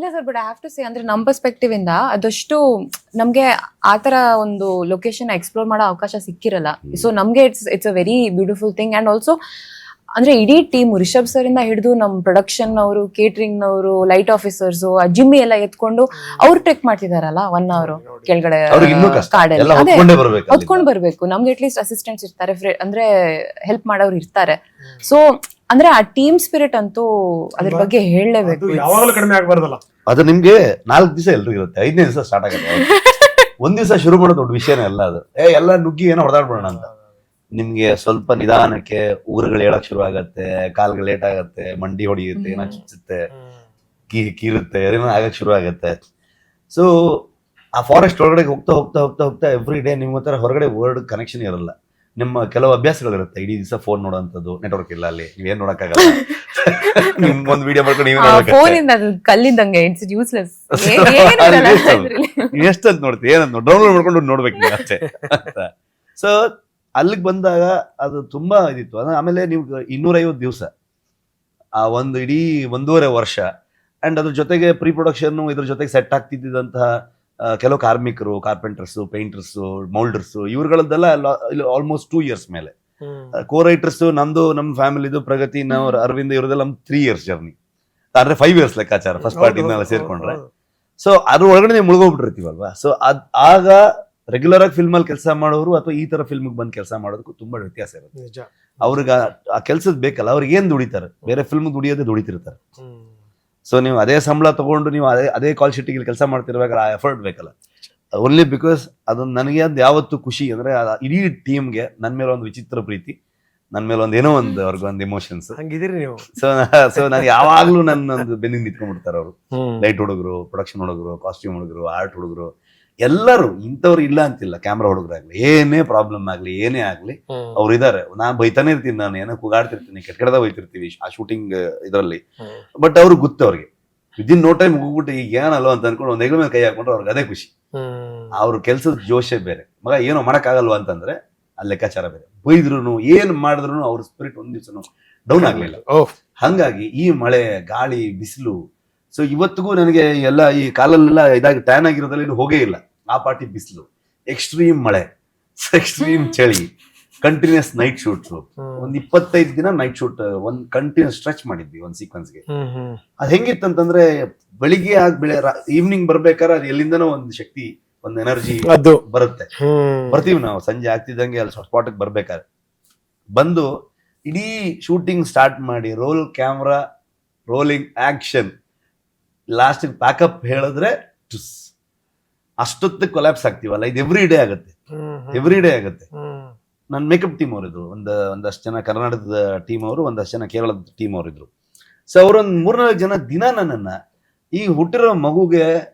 ಇಲ್ಲ sir, but I have to say ಅಂದ್ರೆ ನಮ್ಮ ಪರ್ಸ್ಪೆಕ್ಟಿವ್ ಇಂದ ಅದಷ್ಟು ನಮ್ಗೆ ಆತರ ಒಂದು ಲೊಕೇಶನ್ ಎಕ್ಸ್ಪ್ಲೋರ್ ಮಾಡೋ ಅವಕಾಶ ಸಿಕ್ಕಿರಲ್ಲ. ಸೊ ನಮ್ಗೆ it's a very beautiful thing. And also ಅಂದ್ರೆ ಇಡೀ ಟೀಮ್ ರಿಷಬ್ ಸರ್ ಇಂದ ಹಿಡಿದು ನಮ್ ಪ್ರೊಡಕ್ಷನ್ ಅವರು, ಕೇಟರಿಂಗ್ ನವರು, ಲೈಟ್ ಆಫೀಸರ್ಸ್, ಜಿಮ್ಮಿ ಎಲ್ಲ ಎತ್ಕೊಂಡು ಅವ್ರು ಟ್ರೆಕ್ ಮಾಡ್ತಿದಾರಲ್ಲ 1 hour ಕೆಳಗಡೆ ಕಾಡಲ್ಲಿ. ಅದೇ ಹೊತ್ಕೊಂಡ್ ಬರ್ಬೇಕು. ನಮ್ಗೆ ಅಟ್ಲೀಸ್ಟ್ ಅಸಿಸ್ಟೆಂಟ್ಸ್ ಇರ್ತಾರೆ, ಅಂದ್ರೆ ಹೆಲ್ಪ್ ಮಾಡೋರು ಇರ್ತಾರೆ. ಸೊ ಅಂದ್ರೆ ಆ ಟೀಮ್ ಸ್ಪಿರಿಟ್ ಅಂತೂ ಅದ್ರ ಬಗ್ಗೆ ಹೇಳಲೇಬೇಕು. ಯಾವಾಗಲೂ ಕಡಿಮೆ ಆಗಬಾರ್ದಲ್ಲ. ಅದು ನಿಮ್ಗೆ 4 ದಿವಸ ಎಲ್ರಿಗೂ ಇರುತ್ತೆ, 5ನೇ ದಿವಸ ಸ್ಟಾರ್ಟ್ ಆಗುತ್ತೆ. ಒಂದ್ ದಿವಸ ಶುರು ಮಾಡೋದು ದೊಡ್ಡ ವಿಷಯನೇ ಅಲ್ಲ ಅದು. ಎಲ್ಲ ನುಗ್ಗಿ ಏನೋ ಹೊಡೆದಾಡ್ಬಿಡೋಣ ಅಂತ. ನಿಮ್ಗೆ ಸ್ವಲ್ಪ ನಿಧಾನಕ್ಕೆ ಊರುಗಳು ಹೇಳಕ್ ಶುರು ಆಗತ್ತೆ, ಕಾಲ್ಗಳು ಲೇಟ್ ಆಗತ್ತೆ, ಮಂಡಿ ಹೊಡಿಯುತ್ತೆ, ಏನೋ ಚುಚ್ಚುತ್ತೆ, ಕೀರುತ್ತೆ, ಏನೋ ಆಗಕ್ ಶುರು ಆಗತ್ತೆ. ಸೊ ಆ ಫಾರೆಸ್ಟ್ ಒಳಗಡೆ ಹೋಗ್ತಾ ಹೋಗ್ತಾ ಹೋಗ್ತಾ ಹೋಗ್ತಾ ಎವ್ರಿ ಡೇ ನಿಮ್ಗೆ ಒಂಥರ ಹೊರಗಡೆ ವರ್ಡ್ ಕನೆಕ್ಷನ್ ಇರಲ್ಲ. ನಿಮ್ಮ ಕೆಲವು ಅಭ್ಯಾಸಗಳಿರುತ್ತೆ. ಇಡೀ ದಿವಸ ಫೋನ್ ನೋಡೋಂಥದ್ದು, ನೆಟ್ವರ್ಕ್ ಇಲ್ಲ ಅಲ್ಲಿ, ನೀವೇನ್ ನೋಡಕ್ಕಾಗಲ್ಲ. ನಿಮ್ ಒಂದ್ ವಿಡಿಯೋ ಮಾಡ್ಕೊಂಡು ಕಲ್ಲಿಂದಂಗೆ ಇಟ್ಸ್ ಯೂಸ್ಲೆಸ್. ಎಷ್ಟಂತ ನೋಡ್ತೀವಿ, ಏನಂತ ಡೌನ್ಲೋಡ್ ಮಾಡ್ಕೊಂಡು ನೋಡ್ಬೇಕು ನೀವು ಅಷ್ಟೇ ಅಂತ. ಸೊ ಅಲ್ಲಿಗೆ ಬಂದಾಗ ಅದು ತುಂಬಾ ಇದಿತ್ತು. ಆಮೇಲೆ ನೀವು 250 ದಿವಸ, ಆ ಒಂದು ಇಡೀ 1.5 ವರ್ಷ, ಅಂಡ್ ಅದ್ರ ಜೊತೆಗೆ ಪ್ರೀ ಪ್ರೊಡಕ್ಷನ್, ಇದ್ರ ಜೊತೆಗೆ ಸೆಟ್ ಆಗ್ತಿದ್ದಂತಹ ಕೆಲವು ಕಾರ್ಮಿಕರು, ಕಾರ್ಪೆಂಟರ್ಸ್, ಪೇಂಟರ್ಸ್, ಮೌಲ್ಡರ್ಸ್, ಇವ್ರುಗಳದ್ದೆಲ್ಲ ಆಲ್ಮೋಸ್ಟ್ 2 years ಮೇಲೆ. ಕೋ ರೈಟರ್ಸ್ ನಂದು, ನಮ್ಮ ಫ್ಯಾಮಿಲಿದು, ಪ್ರಗತಿ, ಅರವಿಂದ್, ಇವ್ರದೆಲ್ಲ 3 years ಜರ್ನಿ, ಅಂದ್ರೆ 5 years ಲೆಕ್ಕಾಚಾರ ಫಸ್ಟ್ ಪಾರ್ಟಿನೆಲ್ಲ ಸೇರ್ಕೊಂಡ್ರೆ. ಸೊ ಅದ್ರ ಒಳಗಡೆ ನೀವು ಮುಳುಗೋಗ್ಬಿಟ್ಟಿರ್ತೀವಲ್ವಾ. ಸೊ ಆಗ ರೆಗ್ಯುಲರ್ ಆಗಿ ಫಿಲ್ಮ್ ಅಲ್ಲಿ ಕೆಲಸ ಮಾಡೋರು ಅಥವಾ ಈ ತರ ಫಿಲ್ಮ್ ಬಂದು ಕೆಲಸ ಮಾಡೋದಕ್ಕೂ ತುಂಬಾ ವ್ಯತ್ಯಾಸ ಇರುತ್ತೆ. ಅವ್ರಿಗೆ ಆ ಕೆಲ್ಸದ್ ಬೇಕಲ್ಲ, ಅವ್ರಿಗೆ ಏನ್ ದುಡಿತಾರೆ, ಬೇರೆ ಫಿಲ್ಮ್ ದುಡಿಯೋದೇ ದುಡಿತಿರ್ತಾರೆ. ಸೊ ನೀವು ಅದೇ ಸಂಬಳ ತಗೊಂಡು ನೀವು ಅದೇ ಕಾಲ್ ಶೀಟಿಗೆ ಕೆಲಸ ಮಾಡ್ತಿರ್ಬೇಕಾದ್ರೆ ಆ ಎಫರ್ಟ್ ಬೇಕಲ್ಲ. ಓನ್ಲಿ ಬಿಕಾಸ್ ಅದೊಂದು ನನಗೆ ಅದು ಯಾವತ್ತು ಖುಷಿ ಅಂದ್ರೆ ಇಡೀ ಟೀಮ್ಗೆ ನನ್ನ ಮೇಲೆ ಒಂದು ವಿಚಿತ್ರ ಪ್ರೀತಿ, ನನ್ನ ಮೇಲೆ ಒಂದು ಏನೋ ಒಂದು ಅವ್ರಿಗೊಂದು ಎಮೋಷನ್ಸ್ ಹಂಗಿದ್ದೀರಿ ನೀವು. ಸೊ ನಾನು ಯಾವಾಗ್ಲೂ ನನ್ನೊಂದು ಬೆನ್ನಿಗೆ ನಿಂತ್ಕೊಂಡ್ಬಿಡ್ತಾರೆ ಅವರು. ಲೈಟ್ ಹುಡುಗರು, ಪ್ರೊಡಕ್ಷನ್ ಹುಡುಗರು, ಕಾಸ್ಟ್ಯೂಮ್ ಹುಡುಗರು, ಆರ್ಟ್ ಹುಡುಗರು, ಎಲ್ಲರೂ. ಇಂಥವ್ರು ಇಲ್ಲ ಅಂತಿಲ್ಲ. ಕ್ಯಾಮ್ರಾ ಹುಡುಗರಾಗ್ಲಿ, ಏನೇ ಪ್ರಾಬ್ಲಮ್ ಆಗ್ಲಿ, ಏನೇ ಆಗ್ಲಿ ಅವ್ರು ಇದಾರೆ. ನಾನ್ ಬೈತಾನೆ ಇರ್ತೀನಿ, ನಾನು ಏನೋ ಕೂಗಾಡ್ತಿರ್ತೀನಿ, ಕೆಟ್ಟದ ಬೈತಿರ್ತೀವಿ ಆ ಶೂಟಿಂಗ್ ಇದರಲ್ಲಿ. ಬಟ್ ಅವ್ರಿಗೆ ಗೊತ್ತು, ಅವ್ರಿಗೆ ವಿದಿನ್ ನೋ ಟೈಮ್ ಹೋಗ್ಬಿಟ್ಟು ಈಗ ಏನಲ್ಲ ಅಂತ ಅನ್ಕೊಂಡು ಒಂದ್ ಹೆಗಲ ಮೇಲೆ ಕೈ ಹಾಕೊಂಡ್ರೆ ಅವ್ರಿಗೆ ಅದೇ ಖುಷಿ. ಅವ್ರ ಕೆಲ್ಸದ ಜೋಶೇ ಬೇರೆ. ಮಗ ಏನೋ ಮಾಡಕ್ಕಾಗಲ್ವಾ ಅಂತಂದ್ರೆ ಆ ಲೆಕ್ಕಾಚಾರ ಬೇರೆ. ಬೈದ್ರು ಏನ್ ಮಾಡಿದ್ರು ಅವ್ರ ಸ್ಪಿರಿಟ್ ಒಂದ್ ದಿವ್ಸನು ಡೌನ್ ಆಗ್ಲಿಲ್ಲ. ಹಂಗಾಗಿ ಈ ಮಳೆ, ಗಾಳಿ, ಬಿಸಿಲು, ಸೊ ಇವತ್ತಿಗೂ ನನಗೆ ಎಲ್ಲ ಈ ಕಾಲಲ್ಲೆಲ್ಲ ಇದಾಗಿ ಟ್ಯಾನ್ ಆಗಿರೋದ್ರಲ್ಲಿ ಇನ್ನು ಹೋಗೇ ಇಲ್ಲ. ಆ ಪಾರ್ಟಿ ಬಿಸಿಲು, ಎಕ್ಸ್ಟ್ರೀಮ್ ಮಳೆ, ಎಕ್ಸ್ಟ್ರೀಮ್ ಚಳಿ, ಕಂಟಿನ್ಯೂಸ್ ನೈಟ್ ಶೂಟ್ಸ್. ಒಂದ್ 25 ದಿನ ನೈಟ್ ಶೂಟ್, ಒಂದ್ ಕಂಟಿನ್ಯೂಸ್ ಸ್ಟ್ರೆಚ್ ಮಾಡಿದ್ವಿ ಒಂದ್ ಸೀಕ್ವೆನ್ಸ್ಗೆ. ಅದ್ ಹೆಂಗಿತ್ತಂತಂದ್ರೆ ಬೆಳಿಗ್ಗೆ ಈವ್ನಿಂಗ್ ಬರ್ಬೇಕಾದ್ರೆ ಅದು ಎಲ್ಲಿಂದನೋ ಒಂದು ಶಕ್ತಿ, ಒಂದು ಎನರ್ಜಿ ಬರುತ್ತೆ. ಬರ್ತೀವಿ ನಾವು ಸಂಜೆ ಆಗ್ತಿದ್ದಂಗೆ ಅಲ್ಲಿ ಸ್ಪಾಟ್ಗೆ ಬರ್ಬೇಕಾದ್ರೆ. ಬಂದು ಇಡೀ ಶೂಟಿಂಗ್ ಸ್ಟಾರ್ಟ್ ಮಾಡಿ roll camera, rolling, action, last pack up ಹೇಳಿದ್ರೆ ಅಷ್ಟೊತ್ತಿಗೆ ಕೊಲ್ಯಾಪ್ಸ್ ಆಗ್ತೀವಲ್ಲ. ಇದು ಎವ್ರಿ ಡೇ ಆಗುತ್ತೆ. ನನ್ನ ಮೇಕಪ್ ಟೀಮ್ ಅವರಿದ್ರು, ಒಂದಷ್ಟು ಜನ ಕರ್ನಾಟಕದ ಟೀಮ್ ಅವರು, ಒಂದಷ್ಟು ಜನ ಕೇರಳದ ಟೀಮ್ ಅವರಿದ್ರು. ಸೊ ಅವರೊಂದ್ 3-4 ಜನ ದಿನ ನನ್ನನ್ನ ಈ ಹುಟ್ಟಿರೋ ಮಗುಗೆ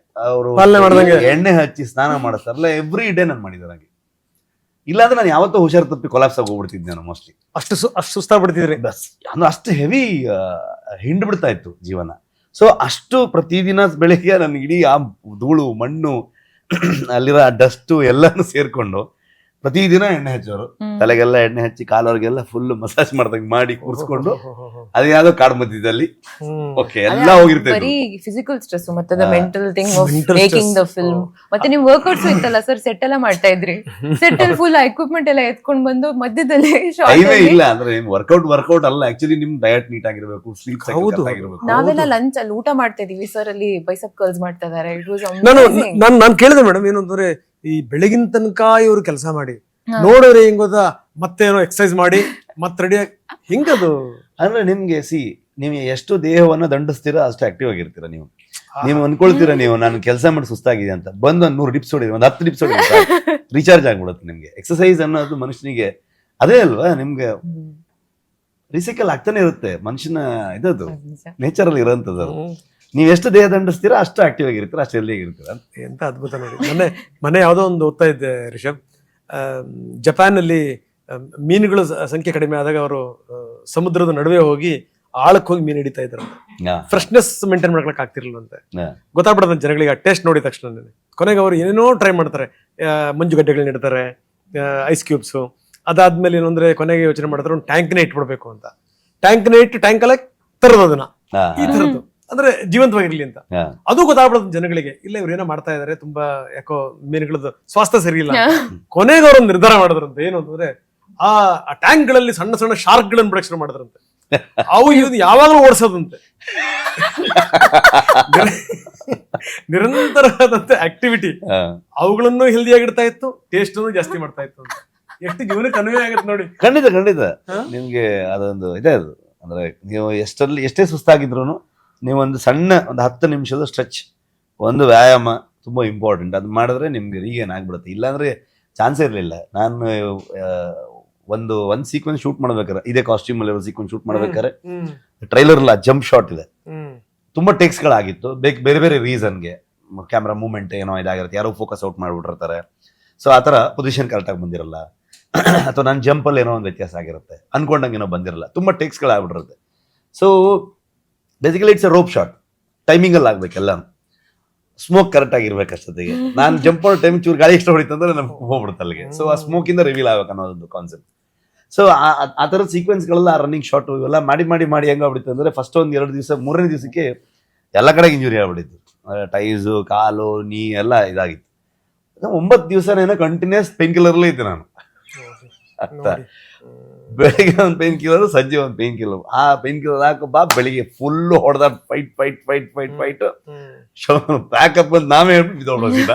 ಅವರು ಎಣ್ಣೆ ಹಚ್ಚಿ ಸ್ನಾನ ಮಾಡಿಸ್ತಾರಲ್ಲ, ಎವ್ರಿ ಡೇ ನಾನು ಮಾಡಿದಾರೆ. ಹಾಗೆ ಇಲ್ಲಾಂದ್ರೆ ನಾನು ಯಾವತ್ತೂ ಹುಷಾರ್ ತಪ್ಪಿ ಕೊಲ್ಯಾಪ್ಸ್ ಆಗಿ ಹೋಗ್ಬಿಡ್ತಿದ್ದೆ ನಾನು ಮೋಸ್ಟ್ಲಿ. ಅಷ್ಟು ಸುಸ್ತಾಗ್ಬಿಡ್ತಿದ್ರಿ. ಅಂದ್ರೆ ಅಷ್ಟು ಹೆವಿ ಹಿಂಡ್ಬಿಡ್ತಾ ಇತ್ತು ಜೀವನ. ಸೊ ಅಷ್ಟು ಪ್ರತಿದಿನ ಬೆಳಿಗ್ಗೆ ನನ್ಗೆ ಇಡೀ ಆ ಧೂಳು, ಮಣ್ಣು, ಅಲ್ಲಿರೋ ಡಸ್ಟು ಎಲ್ಲಾನು ಸೇರ್ಕೊಂಡು ಪ್ರತಿದಿನ ಎಣ್ಣೆ ಹಚ್ಚೋರು. ತಲೆಗೆಲ್ಲ ಎಣ್ಣೆ ಹಚ್ಚಿ, ಕಾಲವ್ರಿಗೆಲ್ಲ ಫುಲ್ ಮಸಾಜ್ ಮಾಡ್ದಂಗ್ ಮಾಡಿ ಕೂರ್ಸ್ಕೊಂಡು, ಅದು ಯಾವ್ದೋ ಕಾಡ್ ಮಧ್ಯದಲ್ಲಿ ಓಕೆ ಎಲ್ಲ ಹೋಗಿರ್ತೇವೆ. ಫಿಸಿಕಲ್ ಸ್ಟ್ರೆಸ್ ಮತ್ತೆ mental thing of making the film. ಮತ್ತೆ ನಿಮ್ ವರ್ಕ್ಔಟ್ಸ್ ಇತ್ತಲ್ಲ ಸರ್, ಸೆಟ್ ಎಲ್ಲ ಮಾಡ್ತಾ ಇದ್ರಿ. ಸೆಟ್ ಅಲ್ಲಿ ಫುಲ್ ಎಕ್ವಿಪ್ಮೆಂಟ್ ಎಲ್ಲ ಎತ್ಕೊಂಡ್ ಬಂದು ಮಧ್ಯದಲ್ಲಿ ಇಲ್ಲ ಅಂದ್ರೆ ವರ್ಕೌಟ್ ಅಲ್ಲ, ಆಕ್ಚುಲಿ ನಿಮ್ ಡಯಟ್ ನೀಟ್ ಆಗಿರ್ಬೇಕು, ಸ್ಲೀಪ್ ಆಗಿರ್ಬೇಕು. ನಾವೆಲ್ಲ ಲಂಚ್ ಅಲ್ಲಿ ಊಟ ಮಾಡ್ತಾ ಇದೀವಿ ಸರ್, ಅಲ್ಲಿ ಬೈಸಪ್ ಕರ್ಲ್ಸ್ ಮಾಡ್ತಾ ಇದಾರೆ. ನಾನು ಕೇಳಿದೆ ಮೇಡಮ್, ಏನಂದ್ರೆ ಈ ಬೆಳಗಿನ ತನಕ ಇವ್ರು ಕೆಲಸ ಮಾಡಿ ನೋಡೋರಿ ಹೆಂಗ್ ಗೊತ್ತಾ, ಮತ್ತೇನೋ ಎಕ್ಸರ್ಸೈಸ್ ಮಾಡಿ ಮತ್ತೆ ರೆಡಿ ಆಗಿ ಹಿಂಗದು. ಅಂದ್ರೆ ನಿಮ್ಗೆ ನೀವು ಎಷ್ಟು ದೇಹವನ್ನ ದಂಡಿಸ್ತೀರಾ ಅಷ್ಟು ಆಕ್ಟಿವ್ ಆಗಿರ್ತೀರಾ. ನೀವು ಅನ್ಕೊಳ್ತೀರಾ ನೀವು ನಾನು ಕೆಲಸ ಮಾಡಿ ಸುಸ್ತಾಗಿದೆ ಅಂತ, ಬಂದು ಒಂದು 100 ಡಿಪ್ಸ್ ಹೊಡಿದ್ರೆ, ಒಂದು 10 ಡಿಪ್ಸ್ ಹೊಡಿದ್ರೆ ರೀಚಾರ್ಜ್ ಆಗ್ಬಿಡುತ್ತೆ ನಿಮ್ಗೆ. ಎಕ್ಸರ್ಸೈಸ್ ಅನ್ನೋದು ಮನುಷ್ಯನಿಗೆ ಅದೇ ಅಲ್ವಾ, ನಿಮ್ಗೆ ರಿಸೈಕಲ್ ಆಗ್ತಾನೆ ಇರುತ್ತೆ. ಮನುಷ್ಯನ ಇದದು ನೇಚರ್ ಅಲ್ಲಿ ಇರೋಂಥದ್ದು. ನೀವ್ ಎಷ್ಟು ದೇಹ ದಂಡಿಸ್ತೀರಾ ಅಷ್ಟು ಆಕ್ಟಿವ್ ಆಗಿರ್ತೀರಾ, ಅಷ್ಟು ಹೆಲ್ದಿ ಆಗಿರ್ತೀರಾ. ಎಂತ ಅದ್ಭುತ ನೋಡಿ. ಮೊನ್ನೆ ಯಾವ್ದೋ ಒಂದು ಓದ್ತಾ ಇದ್ದೆ ರಿಷಬ್, ಜಪಾನ್ ಅಲ್ಲಿ ಮೀನುಗಳ ಸಂಖ್ಯೆ ಕಡಿಮೆ ಆದಾಗ ಅವರು ಸಮುದ್ರದ ನಡುವೆ ಹೋಗಿ ಆಳಕ್ಕೆ ಹೋಗಿ ಮೀನು ಹಿಡಿತಾ ಇದ್ರು. ಫ್ರೆಶ್ನೆಸ್ ಮೇಂಟೈನ್ ಮಾಡ್ಕೊಳಕ್ ಆಗ್ತಿರ್ಲಿಲ್ಲಂತೆ. ಗೊತ್ತಾಗ್ಬಿಡತ್ತೆ ಜನಗಳಿಗೆ ಆ ಟೇಸ್ಟ್ ನೋಡಿದ ತಕ್ಷಣ. ಕೊನೆಗೆ ಅವರು ಏನೇನೋ ಟ್ರೈ ಮಾಡ್ತಾರೆ, ಮಂಜುಗಡ್ಡೆಗಳನ್ನ ಇಡ್ತಾರೆ, ಐಸ್ ಕ್ಯೂಬ್ಸ್. ಅದಾದ್ಮೇಲೆ ಏನಂದ್ರೆ ಕೊನೆಗೆ ಯೋಚನೆ ಮಾಡ್ತಾರೆ ಒಂದು ಟ್ಯಾಂಕ್ನೇ ಇಟ್ಬಿಡ್ಬೇಕು ಅಂತ. ಟ್ಯಾಂಕ್ನೇ ಇಟ್ಟು ಟ್ಯಾಂಕ್ ಅಲ್ಲ ತರದು ಅದನ್ನ, ಈ ತರದ್ದು ಅಂದ್ರೆ ಜೀವಂತವಾಗಿರ್ಲಿ ಅಂತ. ಹಾ. ಅದು ಗೊತ್ತಾಗ್ಬಿಡುತ್ತೆ ಜನಗಳಿಗೆ, ಇಲ್ಲ ಇವ್ರು ಏನೋ ಮಾಡ್ತಾ ಇದಾರೆ, ತುಂಬಾ ಯಾಕೋ ಮೀನುಗಳದ್ದು ಸ್ವಾಸ್ಥ್ಯ ಸರಿ ಇಲ್ಲ. ಕೊನೆಗೆ ಅವ್ರೊಂದು ನಿರ್ಧಾರ ಮಾಡಿದ್ರಂತೆ, ಏನು ಅಂತಂದ್ರೆ ಆ ಟ್ಯಾಂಕ್ ಗಳಲ್ಲಿ ಸಣ್ಣ ಸಣ್ಣ ಶಾರ್ಕ್ ಗಳನ್ನ ಬಿಡಕ್ ಶುರು ಮಾಡಿದ್ರಂತೆ. ಅವು ಇದು ಯಾವಾಗಲೂ ಓಡಿಸೋದಂತೆ. ನಿರಂತರವಾದಂತೆ ಆಕ್ಟಿವಿಟಿ, ಹಾ. ಅವುಗಳನ್ನು ಹೆಲ್ದಿ ಆಗಿಡ್ತಾ ಇತ್ತು, ಟೇಸ್ಟ್ ಜಾಸ್ತಿ ಮಾಡ್ತಾ ಇತ್ತು ಅಂತ. ಎಷ್ಟು ಜೀವನಕ್ಕೆ ಅನ್ವಯ ಆಗುತ್ತೆ ನೋಡಿ. ಖಂಡಿತ ಖಂಡಿತ ನಿಮ್ಗೆ ಅದೊಂದು ಇದೆ ಅದು. ಅಂದ್ರೆ ನೀವು ಎಷ್ಟೇ ಸುಸ್ತಾಗಿದ್ರು ನೀವೊಂದು ಸಣ್ಣ ಒಂದು 10 ನಿಮಿಷದ ಸ್ಟ್ರೆಚ್, ಒಂದು ವ್ಯಾಯಾಮ ತುಂಬಾ ಇಂಪಾರ್ಟೆಂಟ್. ಅದು ಮಾಡಿದ್ರೆ ನಿಮ್ಗೆ ರೀಗೇನ್ ಆಗ್ಬಿಡುತ್ತೆ. ಇಲ್ಲಾಂದ್ರೆ ಚಾನ್ಸೇ ಇರಲಿಲ್ಲ. ನಾನು ಒಂದು ಸೀಕ್ವೆನ್ಸ್ ಶೂಟ್ ಮಾಡ್ಬೇಕಾರೆ, ಇದೇ ಕಾಸ್ಟ್ಯೂಮ್ ಅಲ್ಲಿ ಸೀಕ್ವೆನ್ಸ್ ಶೂಟ್ ಮಾಡ್ಬೇಕಾದ್ರೆ ಟ್ರೈಲರ್ ಇಲ್ಲ, ಜಂಪ್ ಶಾಟ್ ಇದೆ, ತುಂಬಾ ಟೇಕ್ಸ್ ಗಳಾಗಿತ್ತು. ಬೇರೆ ಬೇರೆ ರೀಸನ್ಗೆ ಕ್ಯಾಮ್ರಾ ಮೂವ್ಮೆಂಟ್ ಏನೋ ಇದಾಗಿರುತ್ತೆ, ಯಾರೋ ಫೋಕಸ್ ಔಟ್ ಮಾಡ್ಬಿಟ್ಟಿರ್ತಾರೆ. ಸೊ ಆ ತರ ಪೊಸಿಷನ್ ಕರೆಕ್ಟಾಗಿ ಬಂದಿರಲ್ಲ, ಅಥವಾ ನನ್ನ ಜಂಪಲ್ಲಿ ಏನೋ ಒಂದು ವ್ಯತ್ಯಾಸ ಆಗಿರುತ್ತೆ, ಅನ್ಕೊಂಡಂಗೆ ಏನೋ ಬಂದಿರಲ್ಲ, ತುಂಬಾ ಟೇಕ್ಸ್ ಗಳಾಗ್ಬಿಟ್ಟಿರುತ್ತೆ. So basically it's a rope shot, timing ಅಲ್ಲಿ ಆಗ್ಬೇಕೆಲ್ಲ, ಸ್ಮೋಕ್ ಕರೆಕ್ಟ್ ಆಗಿರ್ಬೇಕು ಅಷ್ಟೊತ್ತಿಗೆ. ನಾನು ಜಂಪ್ ಮಾಡೋ ಟೈಮ್ ಚೂರು ಗಾಳಿ ಇಷ್ಟ ಹೊಡಿತಂದ್ರೆ ನಮ್ಗೆ ಹೋಗ್ಬಿಡುತ್ತೆ ಅಲ್ಲಿಗೆ. ಸೊ ಆ ಸ್ಮೋಕ್ ಇಂದ ರಿವೀಲ್ ಆಗ್ಬೇಕು ಅನ್ನೋದೊಂದು ಕಾನ್ಸೆಪ್ಟ್. ಸೊ ಆ ಥರದ ಸೀಕ್ವೆನ್ಸ್ಗಳೆಲ್ಲ, ರನ್ನಿಂಗ್ ಶಾಟ್ ಇವೆಲ್ಲ ಮಾಡಿ ಹೆಂಗಾಗ್ಬಿಡುತ್ತೆ ಅಂದ್ರೆ, ಫಸ್ಟ್ ಒಂದು 2 ದಿವಸ 3ನೇ ದಿವಸಕ್ಕೆ ಎಲ್ಲ ಕಡೆಗೆ ಇಂಜುರಿ ಆಗ್ಬಿಟ್ಟಿತ್ತು. ಟೈಸು, ಕಾಲು, ನೀ ಎಲ್ಲ ಇದಾಗಿತ್ತು. 9 ದಿವಸನೇನೋ ಕಂಟಿನ್ಯೂಸ್ ಪೇನ್ ಕಿಲ್ಲರ್ಲೇ ಇದ್ದೆ ನಾನು. ಬೆಳಿಗ್ಗೆ ಒಂದು ಪೇನ್ ಕಿಲ್ಲರ್, ಸಂಜೆ ಒಂದು ಪೇನ್ ಕಿಲ್ಲರ್. ಆ ಪೇನ್ ಕಿಲ್ಲರ್ ಹಾಕಪ್ಪ, ಬೆಳಿಗ್ಗೆ ಫುಲ್ ಹೊಡೆದ ಫೈಟ್. ಶೋ ಪ್ಯಾಕಪ್ ಅಂತ ನಾವೇ ಹೇಳ್ಬಿಟ್ಟು ಬಿದ್ದೋಗ್ಬಿಡೋದಿಲ್ಲ.